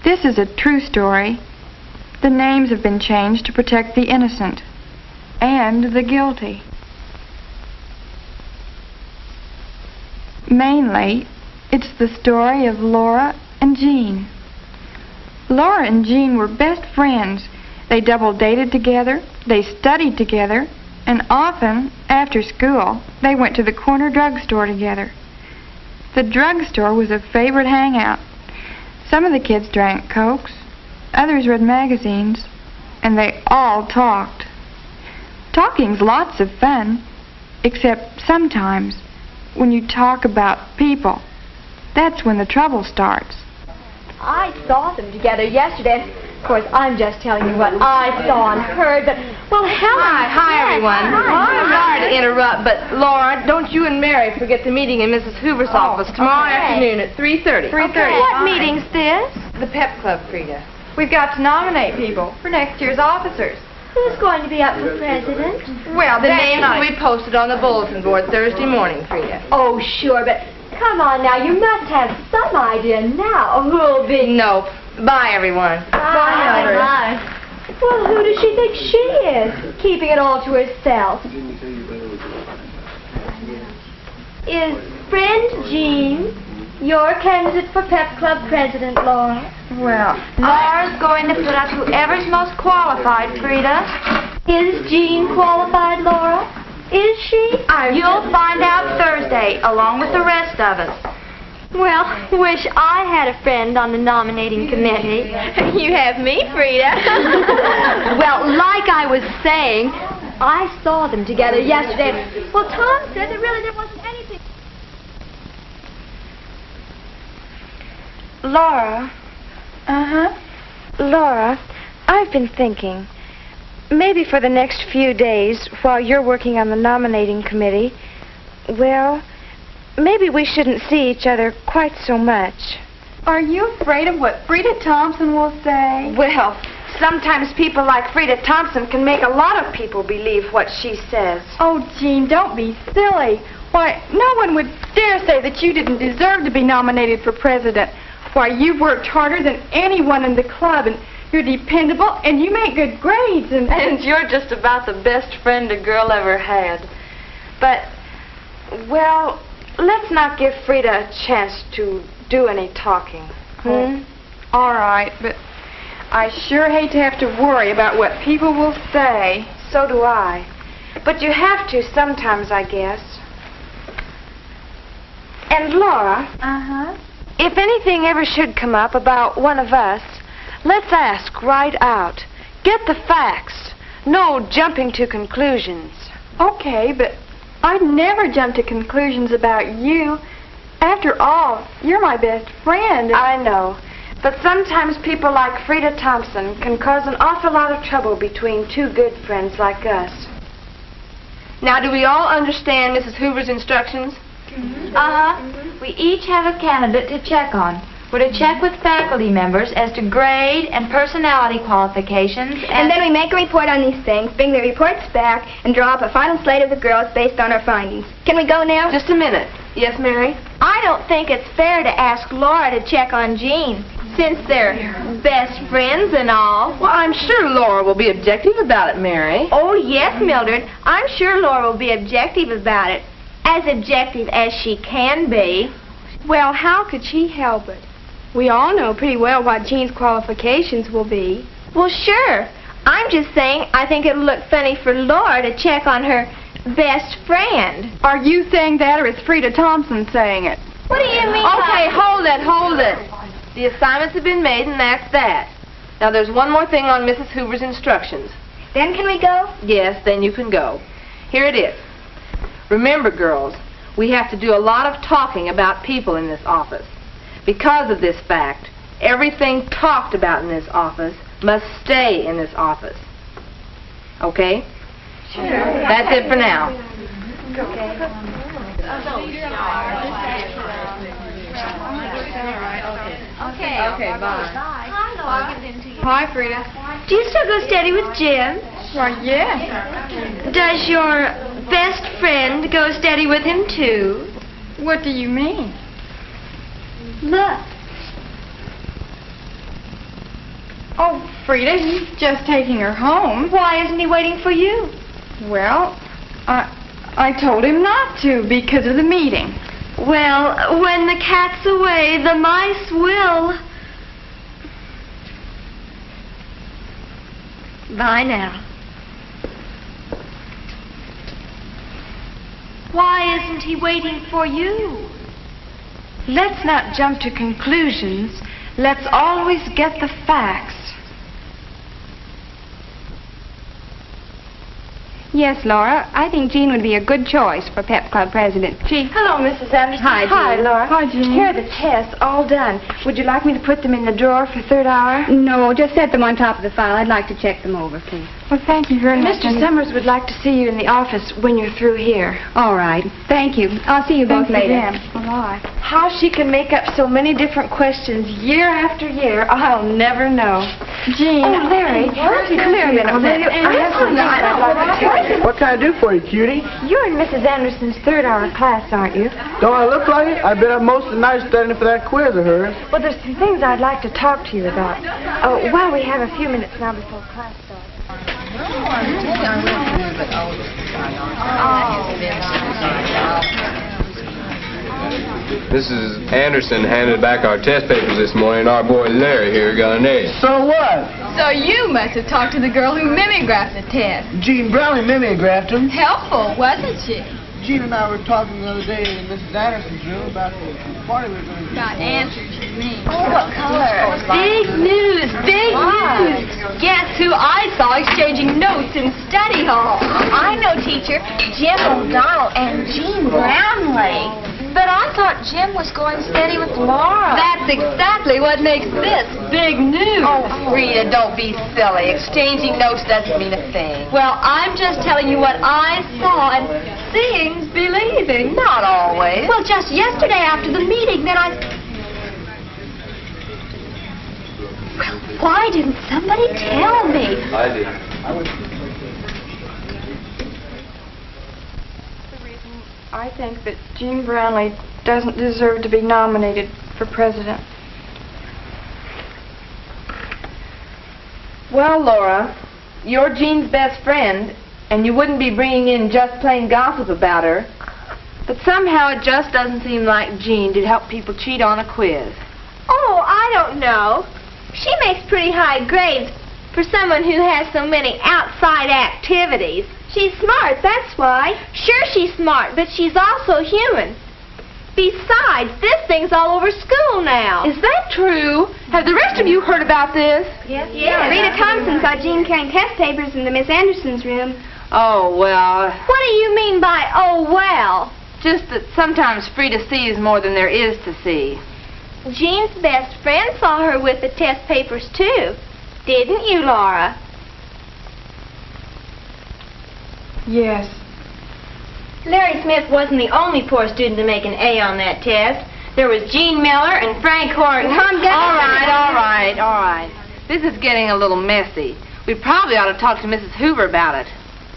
This is a true story. The names have been changed to protect the innocent and the guilty. Mainly, it's the story of Laura and Jean. Laura and Jean were best friends. They double-dated together, they studied together, and often, after school, they went to the corner drugstore together. The drugstore was a favorite hangout. Some of the kids drank Cokes, others read magazines, and they all talked. Talking's lots of fun, except sometimes when you talk about people. That's when the trouble starts. I saw them together yesterday. Of course, I'm just telling you what I saw and heard, but, well, Helen... Hi, everyone. I'm sorry to interrupt, but, Laura, don't you and Mary forget the meeting in Mrs. Hoover's office tomorrow afternoon at 3:30. 3:30. Okay. What meeting's this? The Pep Club, Frida. We've got to nominate people for next year's officers. Who's going to be up for president? Well, the names will be posted on the bulletin board Thursday morning, Frida. Oh, sure, but come on now, you must have some idea now who'll be... Nope. Bye, everyone. Bye, Mildred. Well, who does she think she is, keeping it all to herself? Is friend Jean your candidate for Pep Club president, Laura? Well, Laura's going to put up whoever's most qualified, Frida. Is Jean qualified, Laura? Is she? You'll find out Thursday, along with the rest of us. Well, wish I had a friend on the nominating committee. You have me, Frida. Well, like I was saying, I saw them together yesterday. Well, Tom said that really there wasn't anything. Laura. Laura, I've been thinking, maybe for the next few days, while you're working on the nominating committee, well, maybe we shouldn't see each other quite so much. are you afraid of what Frida Thompson will say? Well, sometimes people like Frida Thompson can make a lot of people believe what she says. Oh, Jean, don't be silly. Why, no one would dare say that you didn't deserve to be nominated for president. Why, you've worked harder than anyone in the club, and you're dependable, and you make good grades, and... And you're just about the best friend a girl ever had. But, well, let's not give Frida a chance to do any talking. All right, but I sure hate to have to worry about what people will say. So do I. But you have to sometimes, I guess. And Laura, if anything ever should come up about one of us, let's ask right out. Get the facts. No jumping to conclusions. Okay, but I'd never jump to conclusions about you. After all, you're my best friend. I know. But sometimes people like Frida Thompson can cause an awful lot of trouble between two good friends like us. Now, do we all understand Mrs. Hoover's instructions? We each have a candidate to check on. We're to check with faculty members as to grade and personality qualifications, And then we make a report on these things, bring the reports back, and draw up a final slate of the girls based on our findings. Can we go now? Just a minute. Yes, Mary? I don't think it's fair to ask Laura to check on Jean, since they're best friends and all. Well, I'm sure Laura will be objective about it, Mary. Oh, yes, Mildred. I'm sure Laura will be objective about it. As objective as she can be. Well, how could she help it? We all know pretty well what Jean's qualifications will be. Well, sure. I'm just saying I think it'll look funny for Laura to check on her best friend. Are you saying that, or is Frida Thompson saying it? What do you mean? Okay, hold it. The assignments have been made, and that's that. Now, there's one more thing on Mrs. Hoover's instructions. Then can we go? Yes, then you can go. Here it is. Remember, girls, we have to do a lot of talking about people in this office. Because of this fact, everything talked about in this office must stay in this office. Okay? Sure. That's it for now. Okay, bye. Hi, Laura. Hi, Frida. Do you still go steady with Jim? Why, yes. Does your best friend go steady with him, too? What do you mean? Look. Frida, he's just taking her home. Why isn't he waiting for you? Well, I told him not to because of the meeting. Well, when the cat's away, the mice will. Bye now. Why isn't he waiting for you? Let's not jump to conclusions. Let's always get the facts. Yes, Laura, I think Jean would be a good choice for Pep Club president. Hello, Mrs. Anderson. Hi, Jean. Hi, Laura. Hi, Jean. Here are the tests, all done. Would you like me to put them in the drawer for third hour? No, just set them on top of the file. I'd like to check them over, please. Well, thank you very much. Mr. Summers would like to see you in the office when you're through here. All right. Thank you. I'll see you both Thanks later. again. Bye-bye. How she can make up so many different questions year after year, I'll never know. Jean. Oh, Larry, come here a minute, will you? I have something I'd like to tell you. What can I do for you, cutie? You're in Mrs. Anderson's third hour class, aren't you? Don't I look like it? I've been up most of the night studying for that quiz of hers. Well, there's some things I'd like to talk to you about. While we have a few minutes now before class starts. Mrs. Anderson handed back our test papers this morning. Our boy Larry here got an A. So what? So you must have talked to the girl who mimeographed the test. Jean Brownlee mimeographed him. Helpful, wasn't she? Jean and I were talking the other day in Mrs. Anderson's room about the party we were going to do. Got answers, you mean. Oh, what color? Big news, big news. Guess who I saw exchanging notes in study hall? I know, teacher. Jim O'Donnell and Jean Brownlee. But I thought Jim was going steady with Laura. That's exactly what makes this big news. Oh, Frida, don't be silly. Exchanging notes doesn't mean a thing. Well, I'm just telling you what I saw, and seeing's believing. Not always. Well, just yesterday after the meeting, then I... Well, why didn't somebody tell me? I did. I think that Jean Brownlee doesn't deserve to be nominated for president. Well, Laura, you're Jean's best friend, and you wouldn't be bringing in just plain gossip about her. But somehow it just doesn't seem like Jean did help people cheat on a quiz. Oh, I don't know. She makes pretty high grades for someone who has so many outside activities. She's smart, that's why. Sure, she's smart, but she's also human. Besides, this thing's all over school now. Is that true? Have the rest of you heard about this? Yes. Rita Thompson saw Jean carrying test papers into Miss Anderson's room. Oh, well, What do you mean by, oh, well? just that sometimes Frida sees more than there is to see. Jean's best friend saw her with the test papers, too. Didn't you, Laura? Yes. Larry Smith wasn't the only poor student to make an A on that test. There was Gene Miller and Frank Horton. All right. This is getting a little messy. We probably ought to talk to Mrs. Hoover about it.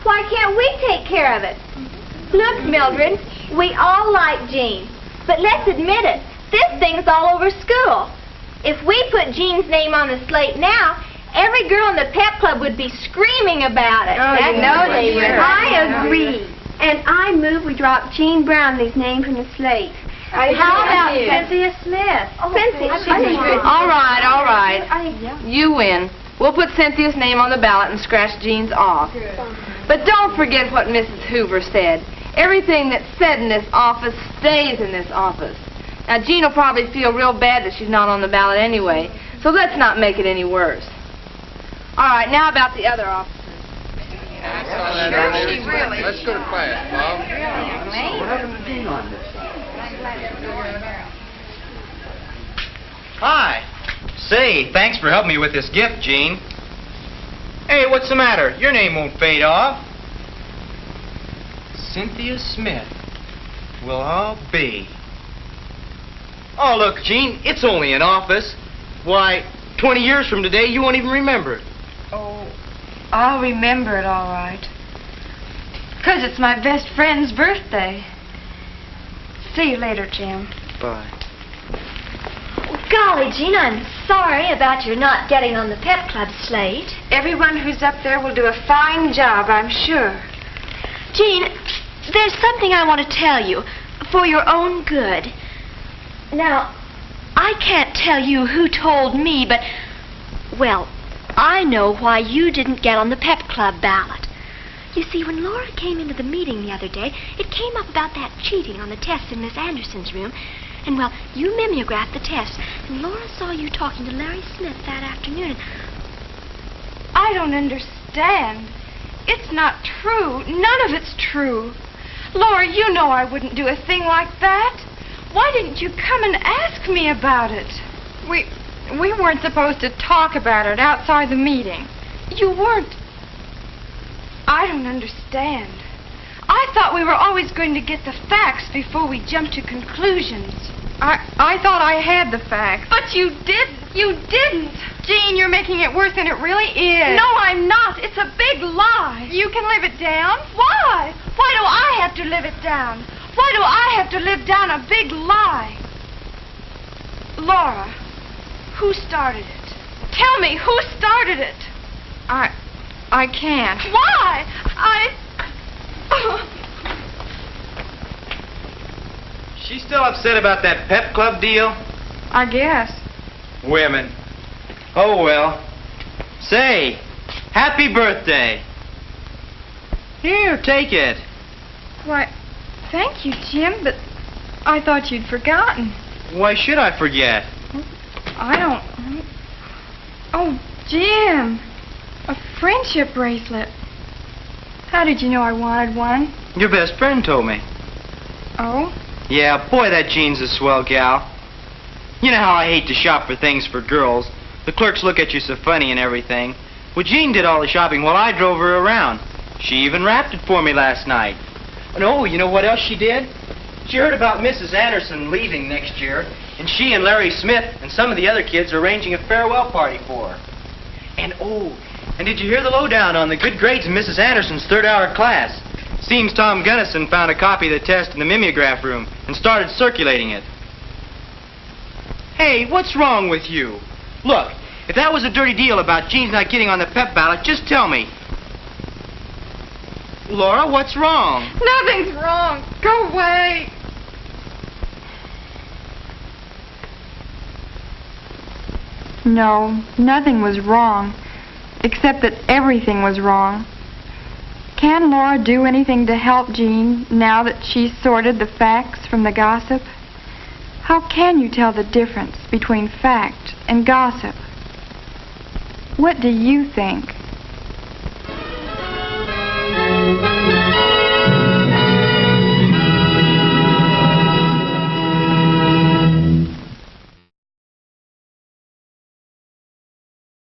Why can't we take care of it? Look, Mildred, we all like Jean. But let's admit it, this thing's all over school. If we put Jean's name on the slate now, every girl in the pep club would be screaming about it. you know they would. I agree. And I move we drop Jean Brownlee's name from the slate. How about Cynthia Smith? Cynthia. All right. You win. We'll put Cynthia's name on the ballot and scratch Jean's off. But don't forget what Mrs. Hoover said. Everything that's said in this office stays in this office. Now, Jean will probably feel real bad that she's not on the ballot anyway, so let's not make it any worse. All right, now about the other officers. Let's go to class, Hi. Say, thanks for helping me with this gift, Jean. Hey, what's the matter? Your name won't fade off. Cynthia Smith. Well, I'll be. Oh, look, Jean, it's only an office. Why, 20 years from today, you won't even remember it. Oh, I'll remember it all right. 'Cause it's my best friend's birthday. See you later, Jim. Bye. Golly, Jean, I'm sorry about your not getting on the pep club slate. Everyone who's up there will do a fine job, I'm sure. Jean, there's something I want to tell you for your own good. Now, I can't tell you who told me, but, well, I know why you didn't get on the pep club ballot. You see, when Laura came into the meeting the other day, it came up about that cheating on the test in Miss Anderson's room. And, well, you mimeographed the test, and Laura saw you talking to Larry Smith that afternoon. I don't understand. It's not true. None of it's true. Laura, you know I wouldn't do a thing like that. Why didn't you come and ask me about it? We weren't supposed to talk about it outside the meeting. You weren't. I don't understand. I thought we were always going to get the facts before we jumped to conclusions. I thought I had the facts. But you didn't. You didn't. Jean, you're making it worse than it really is. No, I'm not. It's a big lie. You can live it down. Why? Why do I have to live it down? Why do I have to live down a big lie? Laura, who started it? Tell me, who started it? I can't. Why? She's still upset about that pep club deal? I guess. Women. Oh, well. Say, happy birthday. Here, take it. Why, thank you, Jim, but I thought you'd forgotten. Why should I forget? I don't... Oh, Jim, a friendship bracelet. How did you know I wanted one? Your best friend told me. Oh? Yeah, boy, that Jean's a swell gal. You know how I hate to shop for things for girls. The clerks look at you so funny and everything. Well, Jean did all the shopping while I drove her around. She even wrapped it for me last night. And oh, you know what else she did? She heard about Mrs. Anderson leaving next year, and she and Larry Smith and some of the other kids are arranging a farewell party for her. And oh, and did you hear the lowdown on the good grades in Mrs. Anderson's third-hour class? Seems Tom Gunnison found a copy of the test in the mimeograph room and started circulating it. Hey, what's wrong with you? Look, if that was a dirty deal about Jean's not getting on the pep ballot, just tell me. Laura, what's wrong? Nothing's wrong. Go away. No, nothing was wrong, except that everything was wrong. Can Laura do anything to help Jean now that she's sorted the facts from the gossip? How can you tell the difference between fact and gossip? What do you think?